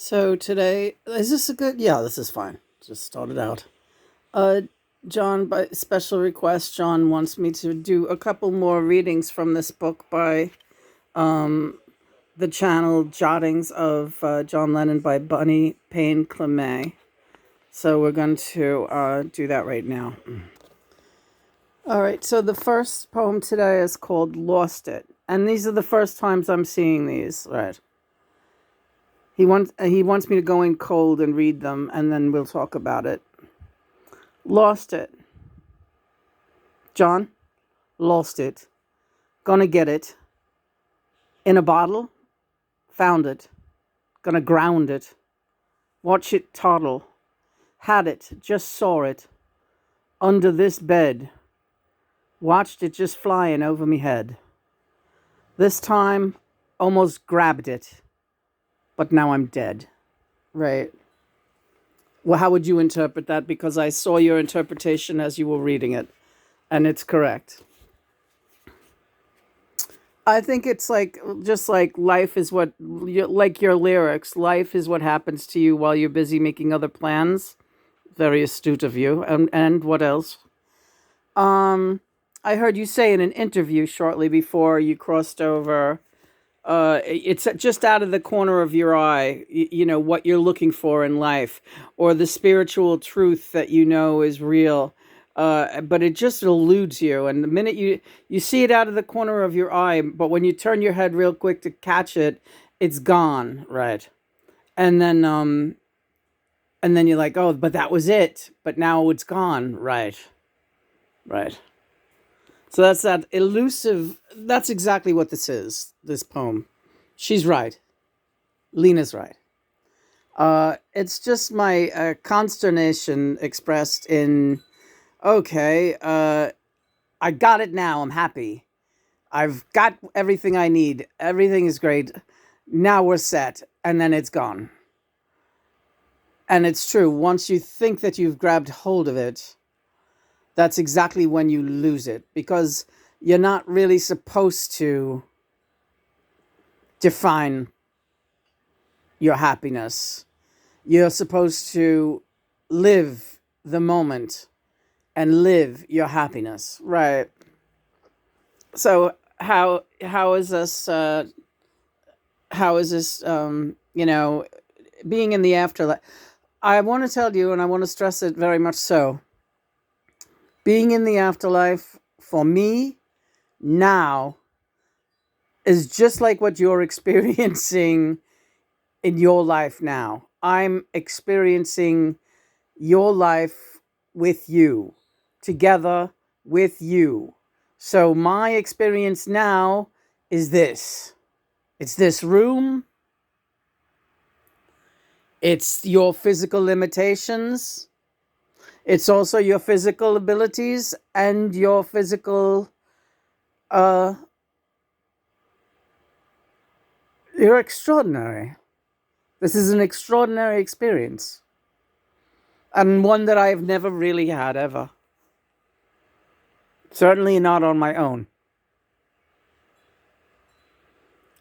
So today, is this a good? Yeah, this is fine. Just started out. Uh, John, by special request, John wants me to do a couple more readings from this book by the channel Jottings of John Lennon by Bunny Paine Clemes. So we're going to do that right now. All right. So the first poem today is called "Lost It," and these are the first times I'm seeing these. Right. He wants me to go in cold and read them, and then we'll talk about it. Lost it. John, lost it. Gonna get it. In a bottle, found it. Gonna ground it. Watch it toddle. Had it, just saw it. Under this bed. Watched it just flying over me head. This time, almost grabbed it. But now I'm dead. Right. Well, how would you interpret that? Because I saw your interpretation as you were reading it, and it's correct. I think it's like just like life is what like your lyrics. Life is what happens to you while you're busy making other plans. Very astute of you. And what else? Um, I heard you say in an interview shortly before you crossed over. It's just out of the corner of your eye. You know what you're looking for in life, or the spiritual truth that you know is real. But it just eludes you, and the minute you see it out of the corner of your eye, but when you turn your head real quick to catch it, it's gone, right? And then you're like, oh, but that was it. But now it's gone, right? Right. So that's that elusive. That's exactly what this is. This poem. She's right. Lena's right. It's just my consternation expressed in, okay, I got it now. I'm happy. I've got everything I need. Everything is great. Now we're set. And then it's gone. And it's true. Once you think that you've grabbed hold of it, that's exactly when you lose it, because you're not really supposed to define your happiness. You're supposed to live the moment and live your happiness, right? So how is this being in the afterlife? I want to tell you, and I want to stress it very much so. Being in the afterlife for me now is just like what you're experiencing in your life now. I'm experiencing your life with you, together with you. So my experience now is this. It's this room. It's your physical limitations. It's also your physical abilities and your physical, uh, you're extraordinary. This is an extraordinary experience. And one that I've never really had ever. Certainly not on my own.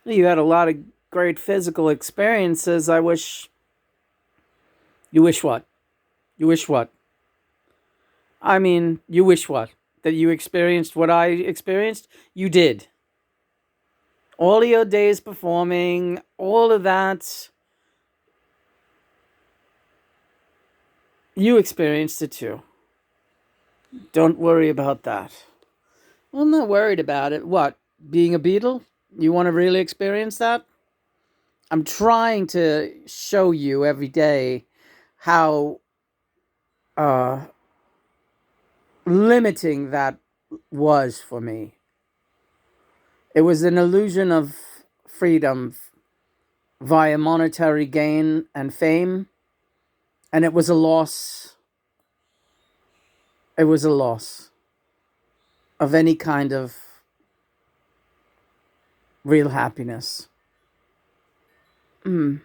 You had a lot of great physical experiences. I wish. You wish what? You wish what? I mean, you wish what? That you experienced what I experienced? You did. All of your days performing, all of that, you experienced it too. Don't worry about that. Well, I'm not worried about it. What? Being a Beatle? You want to really experience that? I'm trying to show you every day how uh, limiting that was for me. It was an illusion of freedom via monetary gain and fame, and it was a loss. It was a loss of any kind of real happiness. Because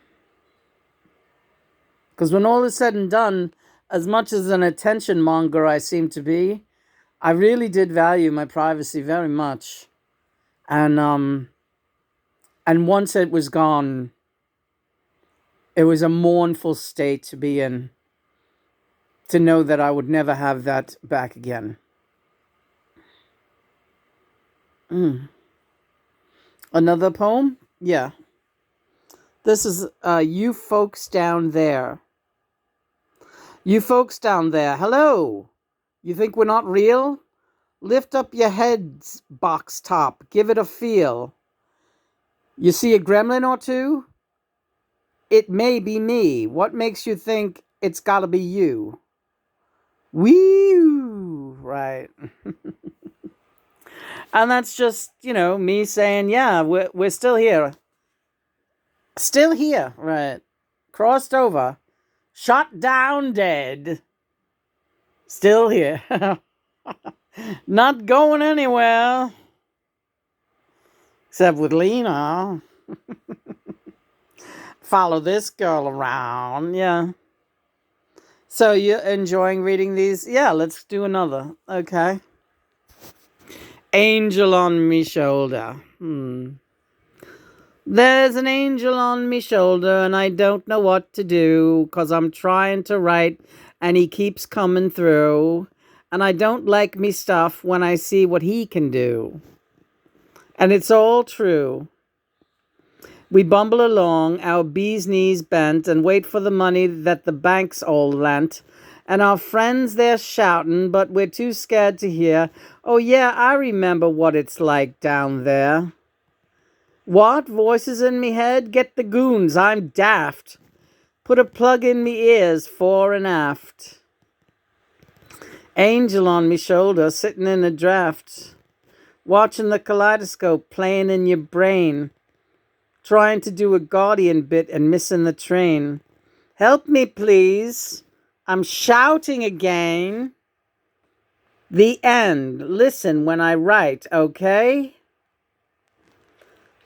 when all is said and done, as much as an attention monger I seem to be, I really did value my privacy very much. And once it was gone, It was a mournful state to be in, to know that I would never have that back again. Mm. Another poem? Yeah. This is You Folks Down There. You folks down there, hello. You think we're not real? Lift up your heads, box top. Give it a feel. You see a gremlin or two? It may be me. What makes you think it's gotta be you? Wee! Right. And that's just, me saying, yeah, we're still here. Still here, right. Crossed over. Shot down dead. Still here. Not going anywhere. Except with Lena. Follow this girl around. Yeah. So you're enjoying reading these? Yeah, let's do another. Okay. Angel on me shoulder. There's an angel on me shoulder and I don't know what to do 'cause I'm trying to write and he keeps coming through. And I don't like me stuff when I see what he can do. And it's all true. We bumble along, our bee's knees bent, and wait for the money that the banks all lent. And our friends, they're shouting, but we're too scared to hear. Oh yeah, I remember what it's like down there. What? Voices in me head? Get the goons, I'm daft. Put a plug in me ears, fore and aft. Angel on me shoulder, sitting in a draft. Watching the kaleidoscope playing in your brain. Trying to do a Guardian bit and missing the train. Help me, please. I'm shouting again. The end. Listen when I write, okay?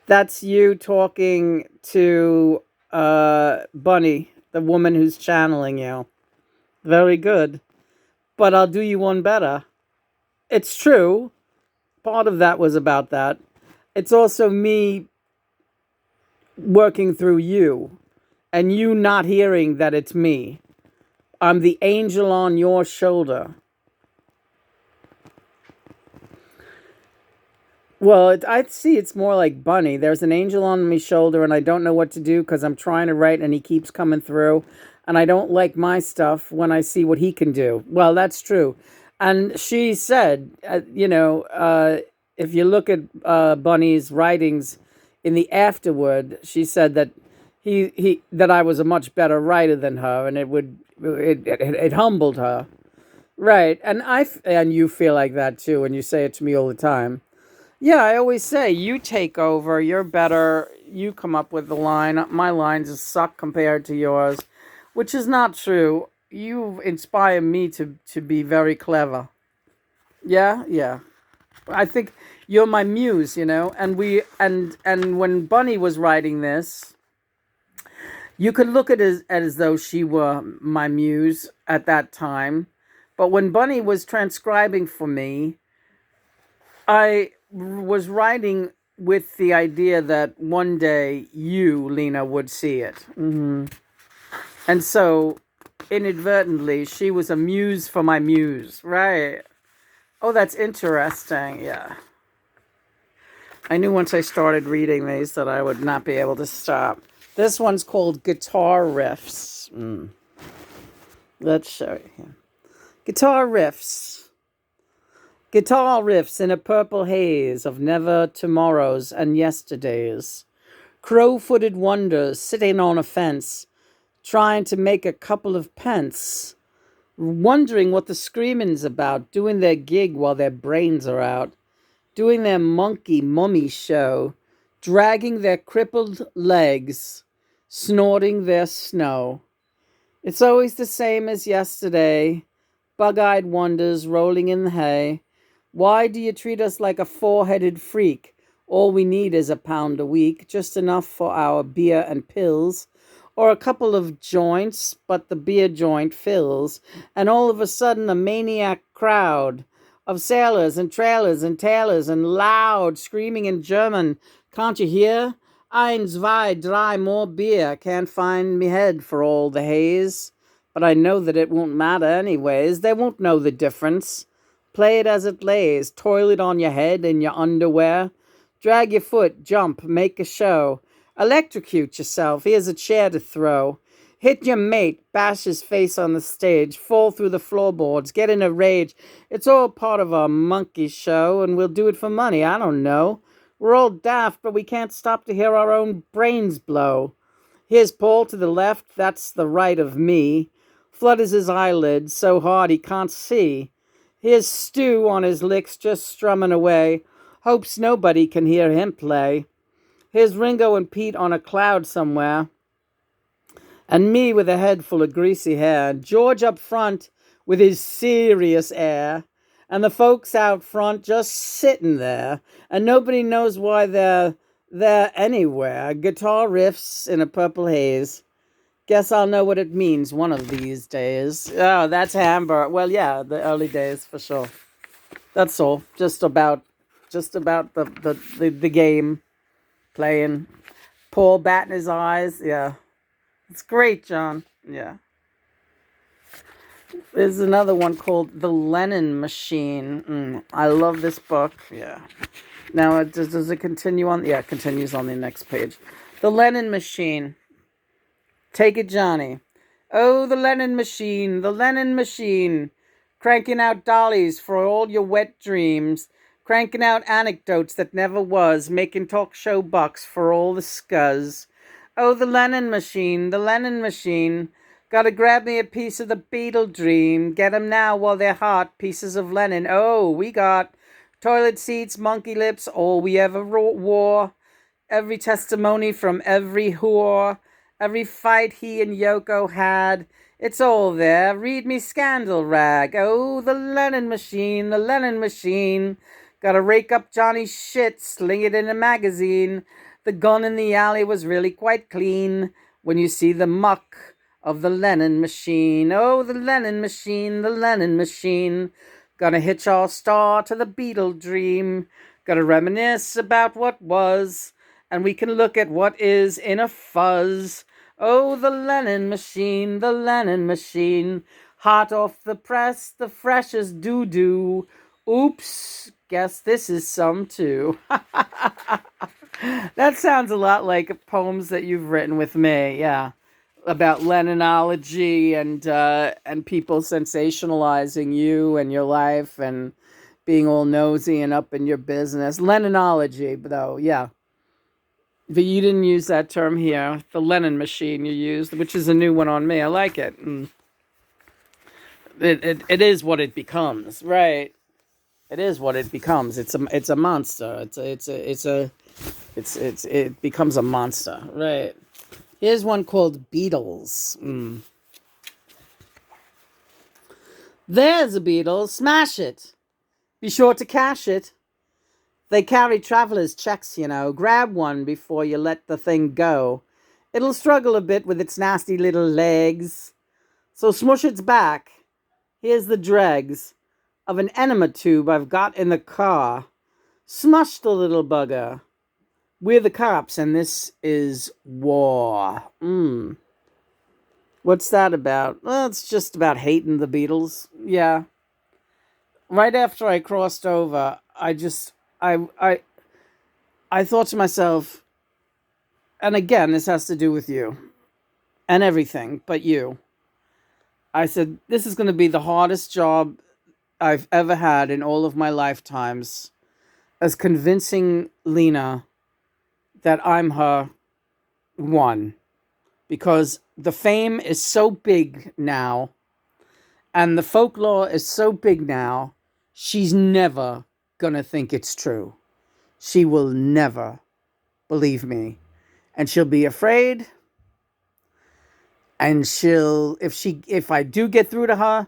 That's you talking to Bunny, the woman who's channeling you. Very good. But I'll do you one better. It's true. Part of that was about that. It's also me working through you and you not hearing that it's me. I'm the angel on your shoulder. Well, I see it's more like Bunny. There's an angel on my shoulder and I don't know what to do because I'm trying to write and he keeps coming through. And I don't like my stuff when I see what he can do. Well, that's true. And she said, if you look at Bunny's writings in the afterward, she said that that I was a much better writer than her, and it humbled her, right? And you feel like that too, and you say it to me all the time. Yeah, I always say you take over. You're better. You come up with the line. My lines just suck compared to yours, which is not true. You inspire me to be very clever. Yeah, yeah. I think you're my muse, and when Bunny was writing this, you could look at it as though she were my muse at that time. But when Bunny was transcribing for me, I was writing with the idea that one day you, Lena, would see it. And so, inadvertently, she was a muse for my muse. Right. Oh, that's interesting. Yeah. I knew once I started reading these that I would not be able to stop. This one's called Guitar Riffs. Let's show you here. Guitar Riffs. Guitar riffs in a purple haze of never tomorrows and yesterdays. Crow-footed wonders sitting on a fence, trying to make a couple of pence, wondering what the screaming's about, doing their gig while their brains are out, doing their monkey mummy show, dragging their crippled legs, snorting their snow. It's always the same as yesterday, bug-eyed wonders rolling in the hay. Why do you treat us like a four-headed freak? All we need is a pound a week, just enough for our beer and pills, or a couple of joints, but the beer joint fills, and all of a sudden a maniac crowd of sailors and trailers and tailors and loud screaming in German. Can't you hear? Ein, zwei, drei, more beer. Can't find me head for all the haze. But I know that it won't matter anyways. They won't know the difference. Play it as it lays. Toilet on your head in your underwear. Drag your foot, jump, make a show. Electrocute yourself. Here's a chair to throw. Hit your mate, bash his face on the stage, fall through the floorboards, get in a rage. It's all part of a monkey show, and we'll do it for money. I don't know. We're all daft, but we can't stop to hear our own brains blow. Here's Paul to the left, that's the right of me. Flutters his eyelids so hard he can't see. Here's Stu on his licks just strumming away. Hopes nobody can hear him play. Here's Ringo and Pete on a cloud somewhere. And me with a head full of greasy hair. George up front with his serious air. And the folks out front just sitting there. And nobody knows why they're there anywhere. Guitar riffs in a purple haze. Guess I'll know what it means one of these days. Oh, that's Hamburg. Well, yeah, the early days for sure. That's all. Just about the game playing. Paul batting his eyes. Yeah. It's great, John. Yeah. There's another one called The Lennon Machine. I love this book. Yeah. Now, does it continue on? Yeah, it continues on the next page. The Lennon Machine. Take it, Johnny. Oh, the Lennon Machine, the Lennon Machine. Cranking out dollies for all your wet dreams. Cranking out anecdotes that never was. Making talk show bucks for all the scuzz. Oh, the Lennon Machine, the Lennon Machine. Gotta grab me a piece of the Beatle dream. Get 'em now while they're hot, pieces of Lennon. Oh, we got toilet seats, monkey lips, all we ever wore. Every testimony from every whore. Every fight he and Yoko had. It's all there. Read me Scandal Rag. Oh, the Lennon Machine, the Lennon Machine. Gotta rake up Johnny's shit, sling it in a magazine. The gun in the alley was really quite clean when you see the muck of the Lennon Machine. Oh, the Lennon Machine, the Lennon Machine. Gonna hitch our star to the Beatle dream. Gotta reminisce about what was, and we can look at what is in a fuzz. Oh, the Lennon Machine, the Lennon Machine. Hot off the press, the freshest doo-doo. Oops, guess this is some too. That sounds a lot like poems that you've written with me, yeah, about Lennonology and people sensationalizing you and your life and being all nosy and up in your business. Lennonology, though, yeah. But you didn't use that term here. The Lennon Machine you used, which is a new one on me. I like it. It is what it becomes, right? It is what it becomes. It's a monster. It becomes a monster, right? Here's one called Beatles. There's a Beatles. Smash it. Be sure to cash it. They carry traveler's checks, you know. Grab one before you let the thing go. It'll struggle a bit with its nasty little legs. So smush its back. Here's the dregs of an enema tube I've got in the car. Smush the little bugger. We're the cops, and this is war. What's that about? Well, it's just about hating the Beatles. Yeah. Right after I crossed over, I thought to myself, and again, this has to do with you and everything but you. I said, this is going to be the hardest job I've ever had in all of my lifetimes, as convincing Lena that I'm her one. Because the fame is so big now, and the folklore is so big now, she's never going to think it's true. She will never believe me. And she'll be afraid. And if I do get through to her,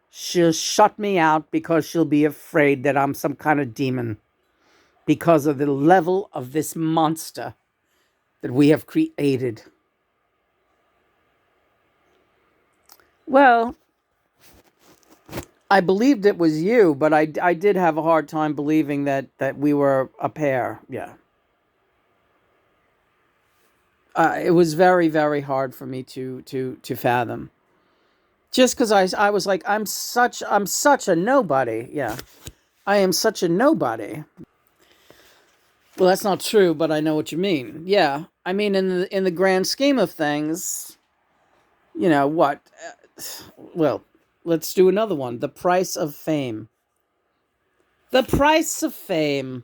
she'll shut me out because she'll be afraid that I'm some kind of demon because of the level of this monster that we have created. Well, I believed it was you, but I did have a hard time believing that we were a pair. Yeah. It was very, very hard for me to fathom. Just because I was like, I'm such a nobody. Yeah, I am such a nobody. Well, that's not true, but I know what you mean. Yeah, I mean, in the grand scheme of things, what? Well, let's do another one. The price of fame. The price of fame.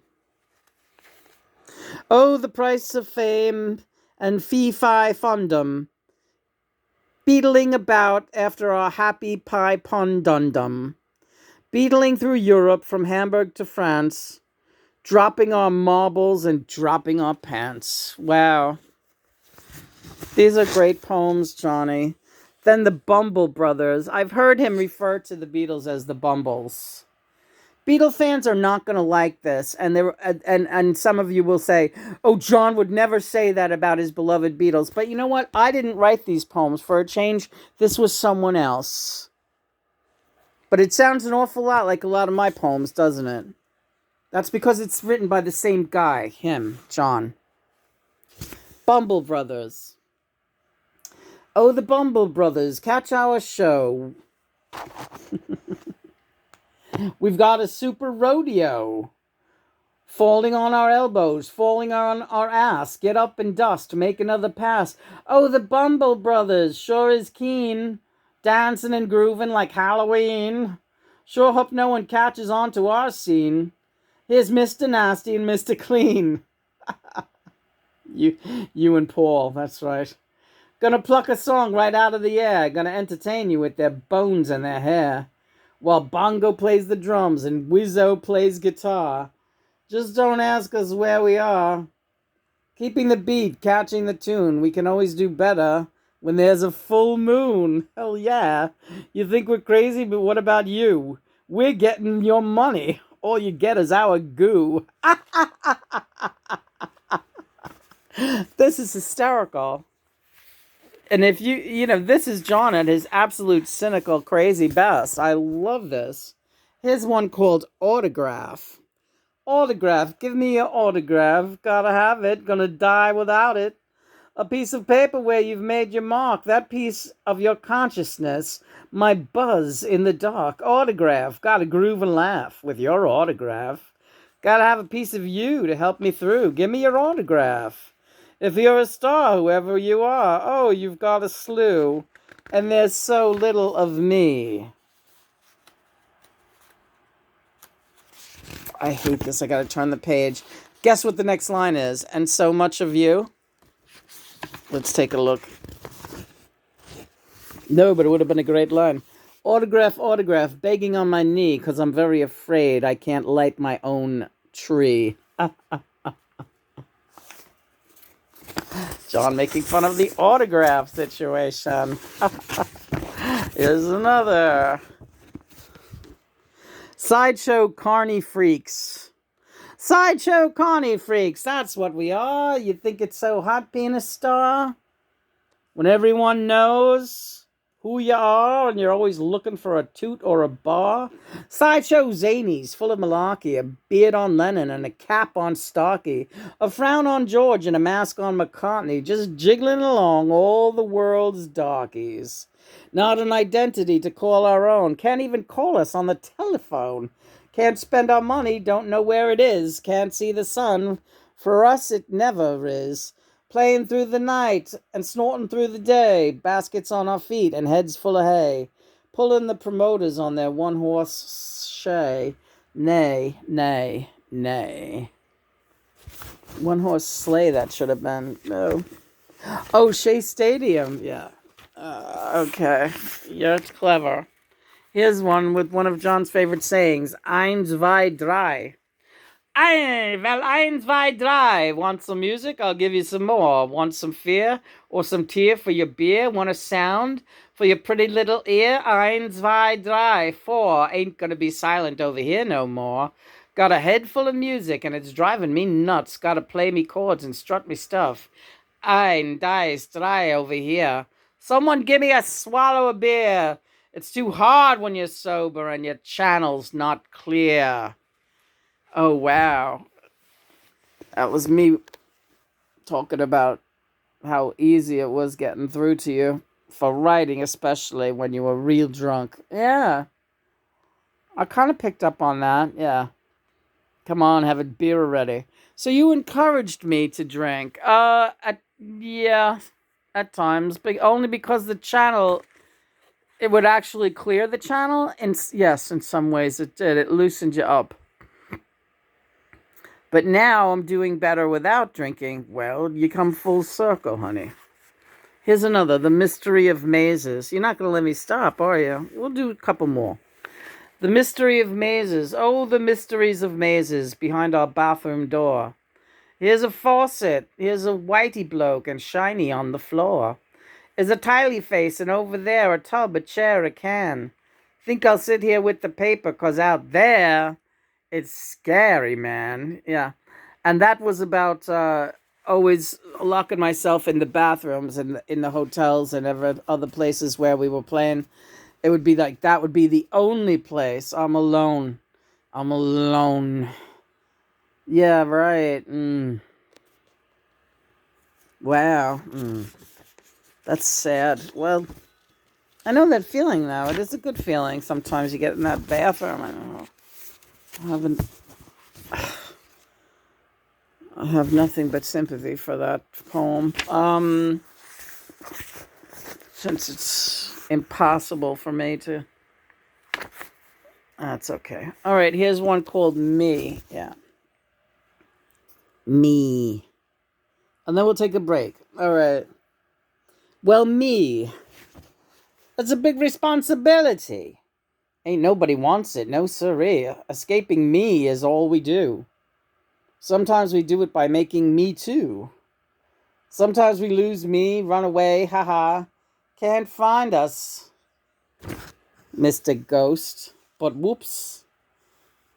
Oh, the price of fame and fee-fi fundum. Beetling about after our happy pie pun dundum. Beetling through Europe from Hamburg to France. Dropping our marbles and dropping our pants. Wow. These are great poems, Johnny. Then the Bumble Brothers. I've heard him refer to the Beatles as the Bumbles. Beatle fans are not going to like this, and some of you will say, "Oh, John would never say that about his beloved Beatles." But you know what? I didn't write these poems for a change. This was someone else. But it sounds an awful lot like a lot of my poems, doesn't it? That's because it's written by the same guy, him, John. Bumble Brothers. Oh, the Bumble Brothers, catch our show. We've got a super rodeo. Falling on our elbows, falling on our ass, get up and dust, make another pass. Oh, the Bumble Brothers sure is keen, dancing and grooving like Halloween. Sure hope no one catches on to our scene. Here's Mr. Nasty and Mr. Clean. You and Paul, that's right. Gonna pluck a song right out of the air, gonna entertain you with their bones and their hair. While Bongo plays the drums and Wizzo plays guitar. Just don't ask us where we are. Keeping the beat, catching the tune. We can always do better when there's a full moon. Hell yeah. You think we're crazy, but what about you? We're getting your money. All you get is our goo. This is hysterical. And if this is John at his absolute cynical, crazy best. I love this. Here's one called Autograph. Autograph, give me your autograph. Gotta have it, gonna die without it. A piece of paper where you've made your mark, that piece of your consciousness, my buzz in the dark. Autograph, gotta groove and laugh with your autograph. Gotta have a piece of you to help me through. Give me your autograph. If you're a star, whoever you are, oh, you've got a slew. And there's so little of me. I hate this. I gotta turn the page. Guess what the next line is? And so much of you. Let's take a look. No, but it would have been a great line. Autograph, autograph, begging on my knee, because I'm very afraid I can't light my own tree. John making fun of the autograph situation. Here's another. Sideshow Carney Freaks. Sideshow Carney Freaks, that's what we are. You think it's so hot being a star? When everyone knows who you are and you're always looking for a toot or a bar? Sideshow Zanies, full of malarkey, a beard on Lennon and a cap on Starkey, a frown on George and a mask on McCartney, just jiggling along all the world's darkies. Not an identity to call our own, can't even call us on the telephone. Can't spend our money, don't know where it is, can't see the sun. For us it never is. Playing through the night and snorting through the day, baskets on our feet and heads full of hay. Pulling the promoters on their one-horse shay. Nay, nay, nay. One-horse sleigh, that should have been. No. Oh, Shea Stadium, yeah. Okay, you're clever. Here's one with one of John's favorite sayings. Eins, zwei, drei. Eins, zwei, drei. Want some music? I'll give you some more. Want some fear or some tear for your beer? Want a sound for your pretty little ear? Eins, zwei, drei, four. Ain't gonna be silent over here no more. Got a head full of music and it's driving me nuts. Gotta play me chords and strut me stuff. Ein, dice, drei over here. Someone give me a swallow of beer. It's too hard when you're sober and your channel's not clear. Oh, wow. That was me talking about how easy it was getting through to you for writing, especially when you were real drunk. Yeah, I kind of picked up on that. Yeah. Come on, have a beer already. So you encouraged me to drink. Yeah, at times, but only because the channel, it would actually clear the channel. And yes, in some ways it did. It loosened you up. But now I'm doing better without drinking. Well, you come full circle, honey. Here's another, The Mystery of Mazes. You're not going to let me stop, are you? We'll do a couple more. The Mystery of Mazes. Oh, the mysteries of mazes behind our bathroom door. Here's a faucet. Here's a whitey bloke and shiny on the floor. There's a tiley face and over there a tub, a chair, a can. Think I'll sit here with the paper 'cause out there it's scary, man. Yeah. And that was about always locking myself in the bathrooms and in the hotels and other places where we were playing. It would be like that would be the only place. I'm alone. I'm alone. Yeah, right. Wow. That's sad. Well, I know that feeling now. It is a good feeling. Sometimes you get in that bathroom. I don't know. I haven't. I have nothing but sympathy for that poem. Since it's impossible for me to. That's okay. All right, here's one called Me. Yeah. Me. And then we'll take a break. All right. Well, me. That's a big responsibility. Ain't nobody wants it, no siree. Escaping me is all we do. Sometimes we do it by making me too. Sometimes we lose me, run away, haha. Can't find us, Mr. Ghost. But whoops,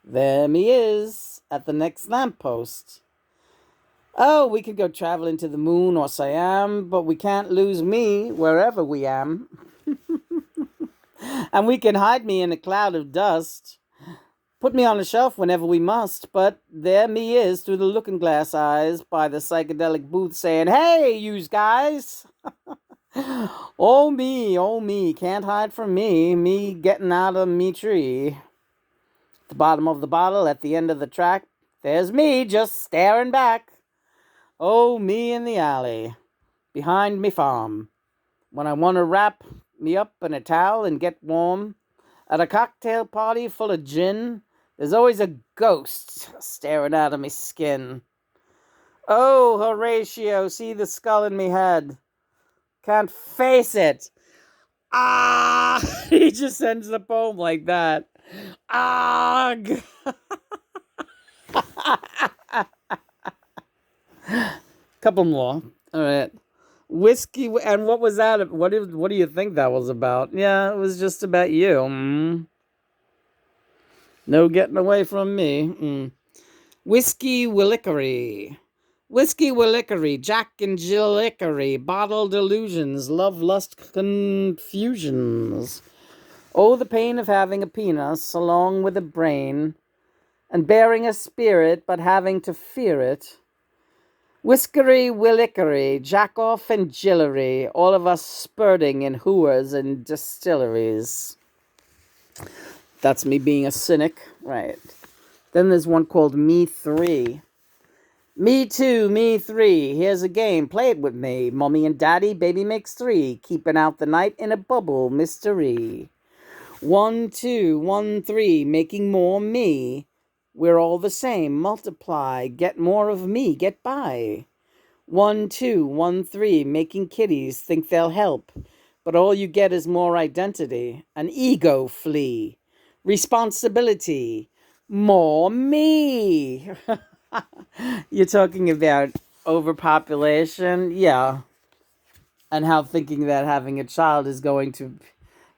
there me is at the next lamppost. Oh, we could go traveling to the moon or Siam, but we can't lose me wherever we am. And we can hide me in a cloud of dust. Put me on a shelf whenever we must, but there me is through the looking glass eyes by the psychedelic booth saying, hey, yous guys. Oh me, can't hide from me getting out of me tree. The bottom of the bottle at the end of the track, there's me just staring back. Oh, me in the alley, behind me farm. When I want to wrap me up in a towel and get warm, at a cocktail party full of gin, there's always a ghost staring out of me skin. Oh, Horatio, see the skull in me head. Can't face it. Ah! He just ends the poem like that. Ah! Couple more. All right. Whiskey, and what was that? What do you think that was about? Yeah, it was just about you. No getting away from me. Whiskey Willickery. Whiskey Willickery, Jack and Jill Lickery, bottled illusions, love lust confusions. Oh, the pain of having a penis along with a brain, and bearing a spirit but having to fear it. Whiskery Willickery, Jack off and Jillery, all of us spurting in hooers and distilleries. That's me being a cynic, right? Then there's one called Me 3. Me 2, Me 3. Here's a game. Play it with me. Mommy and Daddy, baby makes 3. Keeping out the night in a bubble mystery. 1, 2, 1, 3. Making more me. We're all the same. Multiply. Get more of me. Get by. 1, 2, 1, 3. Making kitties think they'll help. But all you get is more identity. An ego flea. Responsibility. More me. You're talking about overpopulation? Yeah. And how thinking that having a child is going to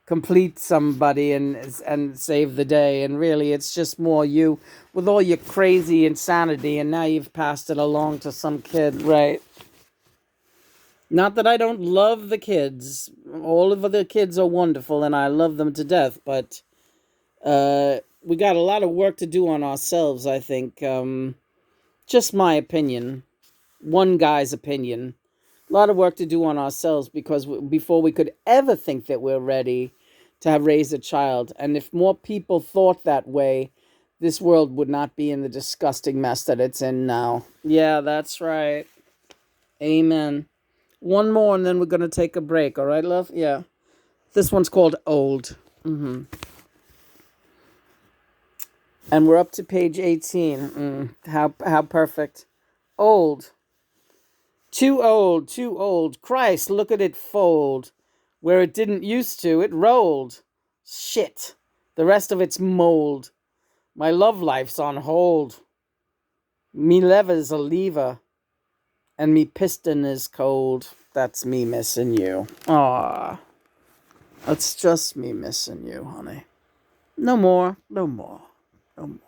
complete somebody and save the day. And really, it's just more you with all your crazy insanity. And now you've passed it along to some kid, right? Not that I don't love the kids. All of the kids are wonderful and I love them to death. But we got a lot of work to do on ourselves, I think. Just my opinion. One guy's opinion. A lot of work to do on ourselves because before we could ever think that we're ready to have raised a child. And if more people thought that way, this world would not be in the disgusting mess that it's in now. Yeah, that's right. Amen. One more and then we're going to take a break. All right, love? Yeah. This one's called Old. And we're up to page 18. How perfect. Old. Too old, too old. Christ, look at it fold. Where it didn't used to, it rolled. Shit. The rest of it's mold. My love life's on hold. Me lever's a lever. And me piston is cold. That's me missing you. Aww. That's just me missing you, honey. No more, no more, no more.